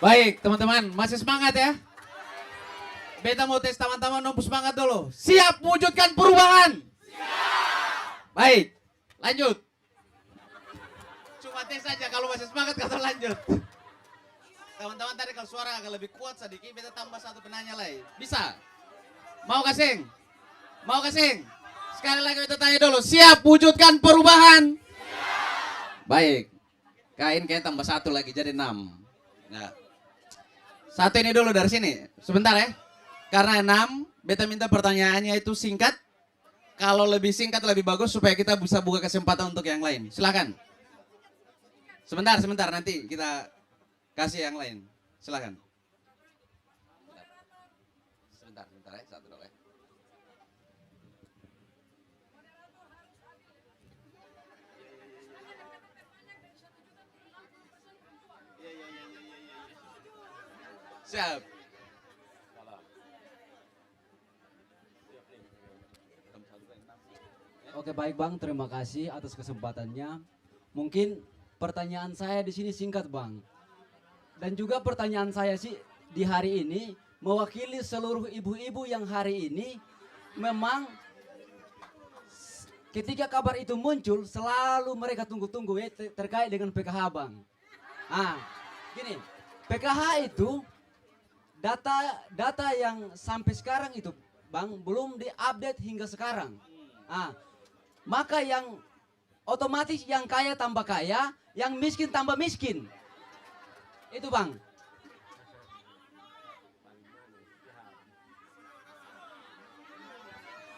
Baik, teman-teman, masih semangat ya? Beta mau tes teman-teman nunggu semangat dulu. Siap wujudkan perubahan? Siap. Baik, lanjut. Cuma tes saja kalau masih semangat kalau lanjut. Teman-teman tadi kalau suara agak lebih kuat sedikit, beta tambah satu penanya lagi. Bisa? Mau kasing? Mau kasing? Sekali lagi beta tanya dulu. Siap wujudkan perubahan? Siap. Baik. Kain kayak tambah satu lagi jadi 6. Nah. Satu ini dulu dari sini. Sebentar ya. Karena 6, beta minta pertanyaannya itu singkat. Kalau lebih singkat lebih bagus supaya kita bisa buka kesempatan untuk yang lain. Silakan. Sebentar nanti kita kasih yang lain. Silakan. Sebentar ya, satu dulu ya. Siap. Oke baik Bang, terima kasih atas kesempatannya. Mungkin pertanyaan saya di sini singkat Bang. Dan juga pertanyaan saya sih di hari ini mewakili seluruh ibu-ibu yang hari ini memang ketika kabar itu muncul selalu mereka tunggu-tunggu ya terkait dengan PKH Bang. Gini, PKH itu data yang sampai sekarang itu Bang belum diupdate hingga sekarang. Maka yang otomatis yang kaya tambah kaya, yang miskin tambah miskin. Itu Bang.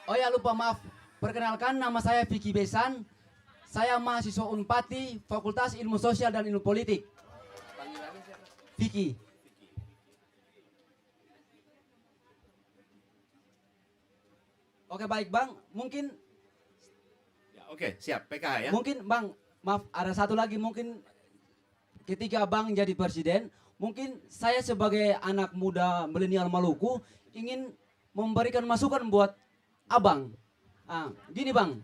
Oh ya lupa maaf, perkenalkan nama saya Vicky Besan. Saya mahasiswa Unpati, Fakultas Ilmu Sosial dan Ilmu Politik. Vicky. Oke baik Bang, mungkin Oke, siap. PKH ya. mungkin Bang, maaf ada satu lagi mungkin ketika Bang jadi presiden, mungkin saya sebagai anak muda milenial Maluku ingin memberikan masukan buat Abang. Gini Bang,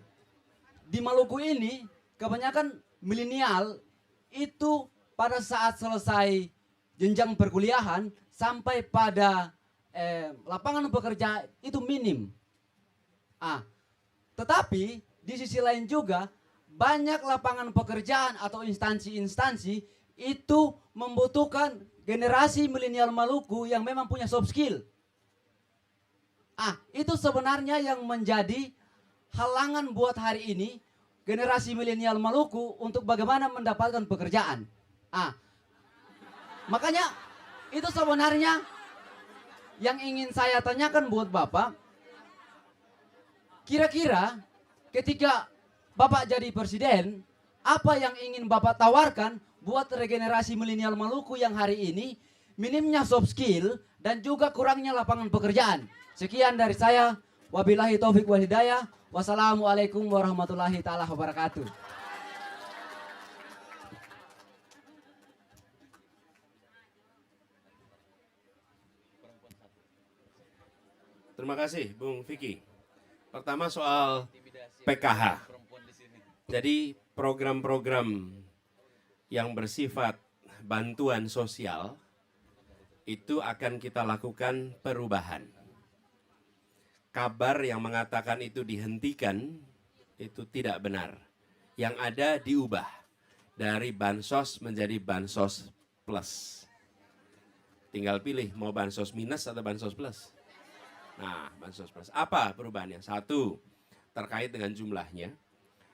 di Maluku ini kebanyakan milenial itu pada saat selesai jenjang perkuliahan sampai pada lapangan pekerja itu minim. Tetapi di sisi lain juga banyak lapangan pekerjaan atau instansi-instansi itu membutuhkan generasi milenial Maluku yang memang punya soft skill. Itu sebenarnya yang menjadi halangan buat hari ini generasi milenial Maluku untuk bagaimana mendapatkan pekerjaan. Makanya itu sebenarnya yang ingin saya tanyakan buat Bapak. Kira-kira ketika Bapak jadi presiden, apa yang ingin Bapak tawarkan buat regenerasi milenial Maluku yang hari ini minimnya soft skill dan juga kurangnya lapangan pekerjaan. Sekian dari saya. Wabillahi taufik wal hidayah. Wassalamualaikum warahmatullahi taala wabarakatuh. Terima kasih, Bung Vicky. Pertama soal PKH. Jadi program-program yang bersifat bantuan sosial itu akan kita lakukan perubahan. Kabar yang mengatakan itu dihentikan itu tidak benar. Yang ada diubah dari bansos menjadi bansos plus. Tinggal pilih mau bansos minus atau bansos plus. Nah, bansos plus. Apa perubahannya? Satu, terkait dengan jumlahnya.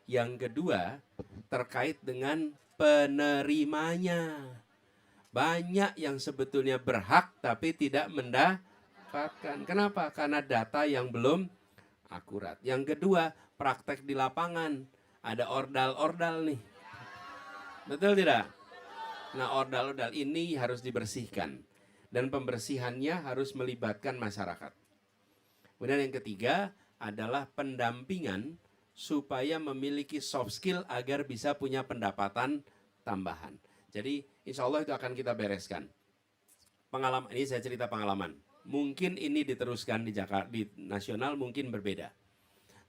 Yang kedua, terkait dengan penerimanya. Banyak yang sebetulnya berhak tapi tidak mendapatkan. Kenapa? Karena data yang belum akurat. Yang kedua, praktek di lapangan. Ada ordal-ordal nih. Betul tidak? Nah, ordal-ordal ini harus dibersihkan. Dan pembersihannya harus melibatkan masyarakat. Kemudian yang ketiga adalah pendampingan supaya memiliki soft skill agar bisa punya pendapatan tambahan. Jadi insya Allah itu akan kita bereskan. Pengalaman ini saya cerita pengalaman. Mungkin ini diteruskan di Jakarta, di nasional mungkin berbeda.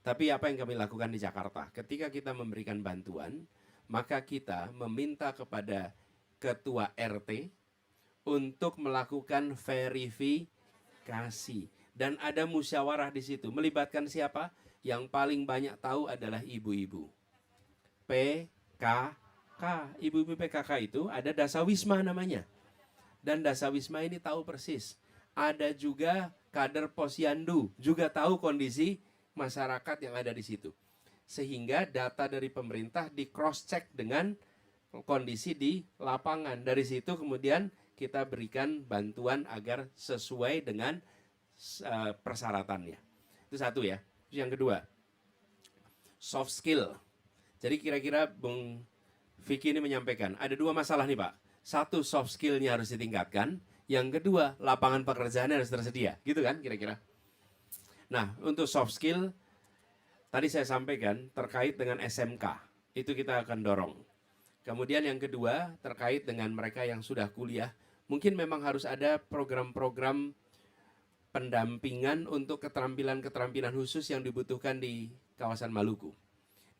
Tapi apa yang kami lakukan di Jakarta? Ketika kita memberikan bantuan, maka kita meminta kepada ketua RT untuk melakukan verifikasi. Dan ada musyawarah di situ. Melibatkan siapa? Yang paling banyak tahu adalah ibu-ibu. PKK. Ibu-ibu PKK itu ada Dasawisma namanya. Dan Dasawisma ini tahu persis. Ada juga kader Posyandu, juga tahu kondisi masyarakat yang ada di situ. Sehingga data dari pemerintah di cross check dengan kondisi di lapangan. Dari situ kemudian kita berikan bantuan agar sesuai dengan persyaratannya. Itu satu ya. Yang kedua, soft skill. Jadi kira-kira Bung Vicky ini menyampaikan, ada dua masalah nih Pak. Satu, soft skill-nya harus ditingkatkan. Yang kedua, lapangan pekerjaannya harus tersedia. Gitu kan kira-kira. Nah, untuk soft skill, tadi saya sampaikan terkait dengan SMK. Itu kita akan dorong. Kemudian yang kedua, terkait dengan mereka yang sudah kuliah. Mungkin memang harus ada program-program pendampingan untuk keterampilan-keterampilan khusus yang dibutuhkan di kawasan Maluku.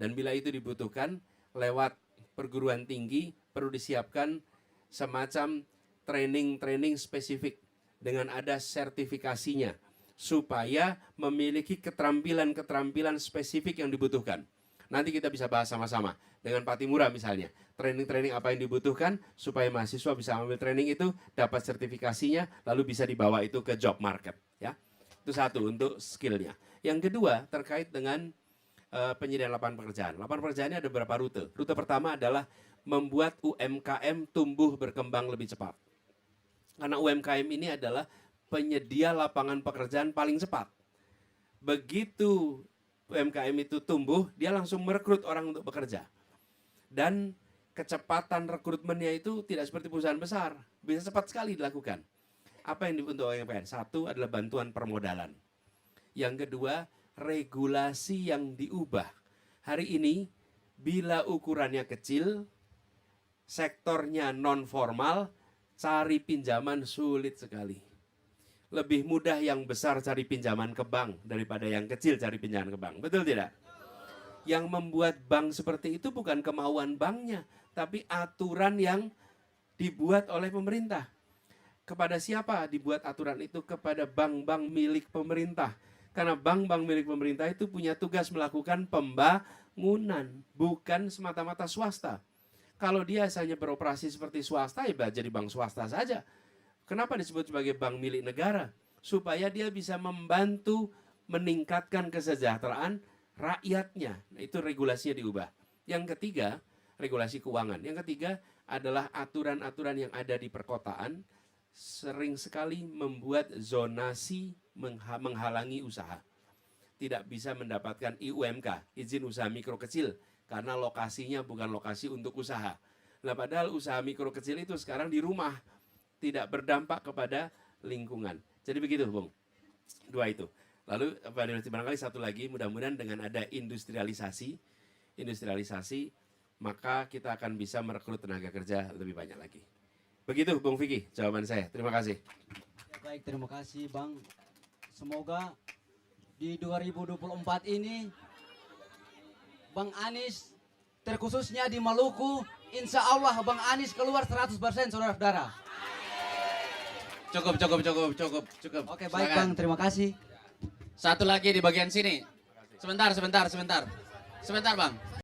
Dan bila itu dibutuhkan, lewat perguruan tinggi perlu disiapkan semacam training-training spesifik dengan ada sertifikasinya supaya memiliki keterampilan-keterampilan spesifik yang dibutuhkan. Nanti kita bisa bahas sama-sama dengan Pak Timura misalnya. Training-training apa yang dibutuhkan supaya mahasiswa bisa ambil training itu, dapat sertifikasinya, lalu bisa dibawa itu ke job market. Ya, itu satu untuk skillnya. Yang kedua terkait dengan penyediaan lapangan pekerjaan. Lapangan pekerjaannya ada beberapa rute. Rute pertama adalah membuat UMKM tumbuh berkembang lebih cepat. Karena UMKM ini adalah penyedia lapangan pekerjaan paling cepat. Begitu UMKM itu tumbuh, dia langsung merekrut orang untuk bekerja. Dan kecepatan rekrutmennya itu tidak seperti perusahaan besar. Bisa cepat sekali dilakukan. Apa yang untuk UMKM? Satu adalah bantuan permodalan. Yang kedua, regulasi yang diubah. Hari ini, bila ukurannya kecil, sektornya non formal, cari pinjaman sulit sekali. Lebih mudah yang besar cari pinjaman ke bank daripada yang kecil cari pinjaman ke bank. Betul tidak? Yang membuat bank seperti itu bukan kemauan banknya, tapi aturan yang dibuat oleh pemerintah. Kepada siapa dibuat aturan itu? Kepada bank-bank milik pemerintah. Karena bank-bank milik pemerintah itu punya tugas melakukan pembangunan, bukan semata-mata swasta. Kalau dia hanya beroperasi seperti swasta, ya jadi bank swasta saja. Kenapa disebut sebagai bank milik negara? Supaya dia bisa membantu meningkatkan kesejahteraan rakyatnya. Nah, itu regulasinya diubah. Yang ketiga, regulasi keuangan. Yang ketiga adalah aturan-aturan yang ada di perkotaan sering sekali membuat zonasi menghalangi usaha. Tidak bisa mendapatkan IUMK, izin usaha mikro kecil, karena lokasinya bukan lokasi untuk usaha. Nah, padahal usaha mikro kecil itu sekarang di rumah, tidak berdampak kepada lingkungan. Jadi begitu, Bung. Dua itu. Lalu barangkali satu lagi, mudah-mudahan dengan ada industrialisasi, maka kita akan bisa merekrut tenaga kerja lebih banyak lagi. Begitu, Bung Vicky, jawaban saya. Terima kasih. Baik, terima kasih, Bang. Semoga di 2024 ini Bang Anies, terkhususnya di Maluku, insya Allah Bang Anies keluar 100%, saudara-saudara. Cukup. Oke, baik, Silakan. Bang, terima kasih. Satu lagi di bagian sini. Sebentar, Bang.